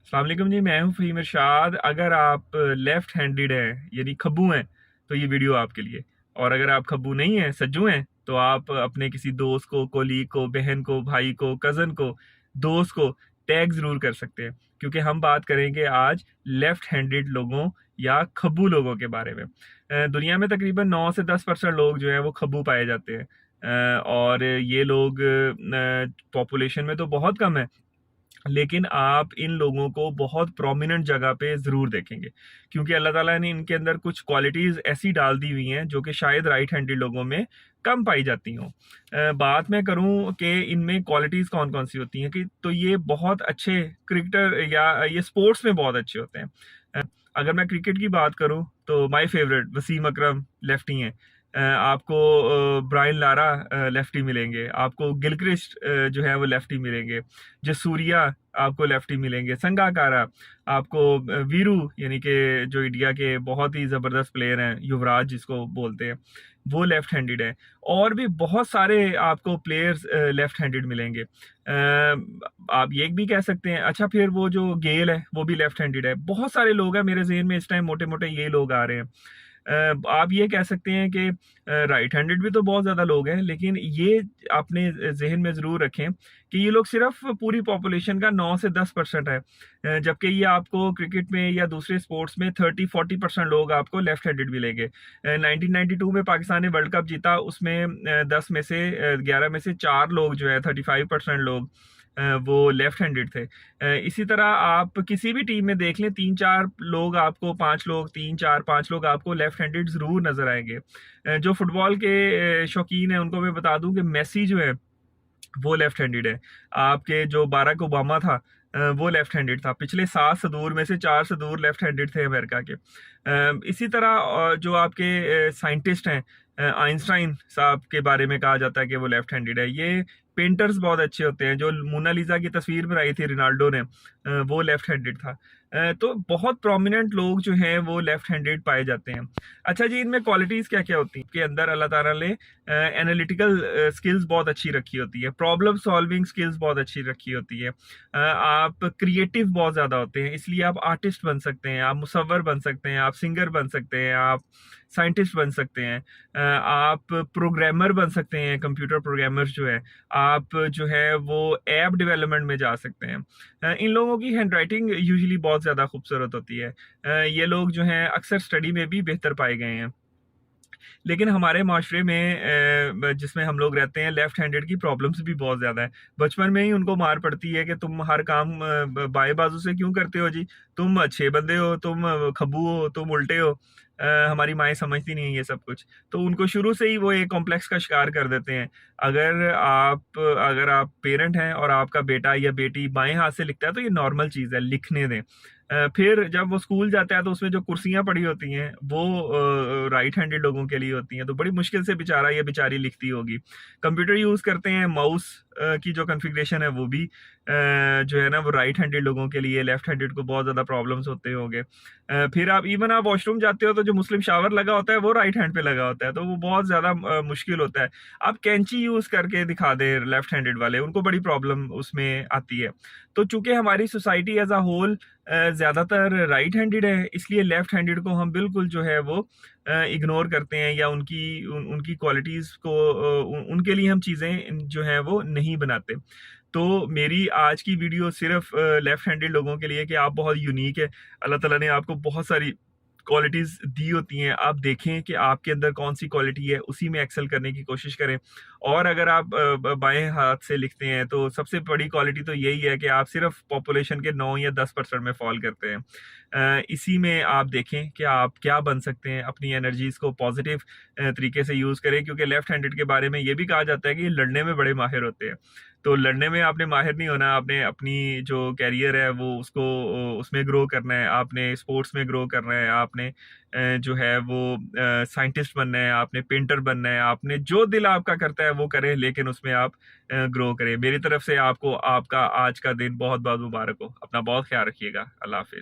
अस्सलाम वालेकुम जी, मैं हूं फ़हीम इरशाद। अगर आप लेफ्ट हैंडेड हैं यानी खब्बू हैं तो ये वीडियो आपके लिए। और अगर आप खब्बू नहीं हैं, सज्जू हैं, तो आप अपने किसी दोस्त को, कोलीग को, बहन को, भाई को, कज़न को, दोस्त को टैग ज़रूर कर सकते हैं, क्योंकि हम बात करेंगे आज लेफ्ट हैंडेड लोगों या खब्बू लोगों के बारे में। दुनिया में तकरीबन 9 से 10% लोग जो हैं वो खब्बू पाए जाते हैं। और ये लोग पॉपुलेशन में तो बहुत कम है, लेकिन आप इन लोगों को बहुत प्रोमिनेंट जगह पे ज़रूर देखेंगे, क्योंकि अल्लाह ताला ने इनके अंदर कुछ क्वालिटीज़ ऐसी डाल दी हुई हैं जो कि शायद राइट हैंडेड लोगों में कम पाई जाती हों। बात मैं करूं कि इनमें क्वालिटीज़ कौन कौन सी होती हैं, कि तो ये बहुत अच्छे क्रिकेटर या ये स्पोर्ट्स में बहुत अच्छे होते हैं। अ, अगर मैं क्रिकेट की बात करूं तो my favourite Wasim Akram lefty हैं। आपको ब्रायन लारा लेफ्टी मिलेंगे, आपको गिलक्रिस्ट जो है वो लेफ्टी मिलेंगे, जसूरिया आपको लेफ्टी मिलेंगे, संगाकारा आपको, वीरू यानी कि जो इंडिया के बहुत ही ज़बरदस्त प्लेयर हैं, युवराज जिसको बोलते हैं, वो लेफ्ट हैंडेड है। और भी बहुत सारे आपको प्लेयर्स लेफ्ट हैंडेड मिलेंगे। आप ये भी कह सकते हैं, अच्छा फिर वो जो गेल है वो भी लेफ्ट हैंडेड है। बहुत सारे लोग हैं मेरे जहन में इस टाइम, मोटे मोटे ये लोग आ रहे हैं। आप ये कह सकते हैं कि राइट हैंडेड भी तो बहुत ज़्यादा लोग हैं, लेकिन ये अपने जहन में ज़रूर रखें कि ये लोग सिर्फ पूरी पॉपुलेशन का 9 से 10% है। जबकि ये आपको क्रिकेट में या दूसरे स्पोर्ट्स में 30-40% लोग आपको लेफ्ट हैंडेड मिलेंगे। 1992 में पाकिस्तान ने वर्ल्ड कप जीता, उसमें 10 में से 11 में से 4 लोग जो है, 35% लोग वो लेफ्ट हैंडेड थे। इसी तरह आप किसी भी टीम में देख लें, 3-4 लोग आपको, 5 लोग, 3-4-5 लोग आपको लेफ्ट हैंडेड जरूर नजर आएंगे। जो फुटबॉल के शौकीन हैं उनको मैं बता दूं कि मेसी जो है वो लेफ्ट हैंडेड है। आपके जो बाराक ओबामा था, वो लेफ्ट हैंडेड था। पिछले 7 सदूर में से 4 सदूर लेफ्ट हैंडेड थे अमेरिका के। इसी तरह जो आपके साइंटिस्ट हैं, आइंस्टाइन साहब के बारे में कहा जाता है कि वो लेफ्ट हैंडेड है। ये पेंटर्स बहुत अच्छे होते हैं। जो मोनालिसा की तस्वीर बनाई थी रोनाल्डो ने, वो लेफ्ट हैंडेड था। तो बहुत प्रोमिनेंट लोग जो हैं वो लेफ्ट हैंडेड पाए जाते हैं। अच्छा जी, इनमें क्वालिटीज़ क्या क्या होती हैं? के अंदर अल्लाह ताला ने एनालिटिकल स्किल्स बहुत अच्छी रखी होती है, प्रॉब्लम सॉल्विंग स्किल्स बहुत अच्छी रखी होती है। आप क्रिएटिव बहुत ज़्यादा होते हैं, इसलिए आप आर्टिस्ट बन सकते हैं, आप मुसव्वर बन सकते हैं, आप सिंगर बन सकते हैं, आप साइंटिस्ट बन सकते हैं, आप प्रोग्रामर बन सकते हैं, कंप्यूटर प्रोग्रामर्स जो है, आप जो है वो ऐप डेवलपमेंट में जा सकते हैं। इन लोगों की हैंड राइटिंग यूजली बहुत ज़्यादा खूबसूरत होती है। ये लोग जो हैं अक्सर स्टडी में भी बेहतर पाए गए हैं। लेकिन हमारे माशरे में जिसमें हम लोग रहते हैं, लेफ्ट हैंडेड की प्रॉब्लम्स भी बहुत ज़्यादा है। बचपन में ही उनको मार पड़ती है कि तुम हर काम बाएं बाजू से क्यों करते हो जी, तुम अच्छे बंदे हो, तुम खब्बू हो, तुम उल्टे हो। हमारी माएँ समझती नहीं है ये सब कुछ, तो उनको शुरू से ही वो एक कॉम्प्लेक्स का शिकार कर देते हैं। अगर आप पेरेंट हैं और आपका बेटा या बेटी बाएं हाथ से लिखता है तो ये नॉर्मल चीज़ है, लिखने दें। फिर जब वो स्कूल जाता है तो उसमें जो कुर्सियां पड़ी होती हैं वो राइट हैंडेड लोगों के लिए होती हैं, तो बड़ी मुश्किल से बेचारा या बेचारी लिखती होगी। कंप्यूटर यूज करते हैं, माउस की जो कॉन्फ़िगरेशन है वो भी जो है ना वो राइट हैंडेड लोगों के लिए, लेफ्ट हैंडेड को बहुत ज़्यादा प्रॉब्लम्स होते होंगे। फिर आप इवन आप वॉशरूम जाते हो तो जो मुस्लिम शावर लगा होता है वो राइट हैंड पे लगा होता है, तो वो बहुत ज़्यादा मुश्किल होता है। आप कैंची यूज करके दिखा दे लेफ्ट हैंडेड वाले, उनको बड़ी प्रॉब्लम उसमें आती है। तो चूंकि हमारी सोसाइटी एज अ होल ज़्यादातर राइट हैंडेड है, इसलिए लेफ्ट हैंडेड को हम बिल्कुल जो है वो इग्नोर करते हैं, या उनकी क्वालिटीज़ को उनके लिए हम चीज़ें जो हैं वो नहीं बनाते। तो मेरी आज की वीडियो सिर्फ लेफ्ट हैंडेड लोगों के लिए कि आप बहुत यूनिक है। अल्लाह ताला ने आपको बहुत सारी क्वालिटीज़ दी होती हैं, आप देखें कि आपके अंदर कौन सी क्वालिटी है, उसी में एक्सेल करने की कोशिश करें। और अगर आप बाएं हाथ से लिखते हैं तो सबसे बड़ी क्वालिटी तो यही है कि आप सिर्फ पॉपुलेशन के 9 या 10% में फॉल करते हैं। इसी में आप देखें कि आप क्या बन सकते हैं, अपनी एनर्जीज़ को पॉजिटिव तरीके से यूज़ करें, क्योंकि लेफ्ट हैंडेड के बारे में ये भी कहा जाता है कि ये लड़ने में बड़े माहिर होते हैं। तो लड़ने में आपने माहिर नहीं होना, आपने अपनी जो कैरियर है वो उसको उसमें ग्रो करना है, आपने स्पोर्ट्स में ग्रो करना है, आपने जो है वो साइंटिस्ट बनना है, आपने पेंटर बनना है, आपने जो दिल आपका करता है वो करें, लेकिन उसमें आप ग्रो करें। मेरी तरफ से आपको आपका आज का दिन बहुत बहुत मुबारक हो। अपना बहुत ख्याल रखिएगा। अल्लाह हाफिज।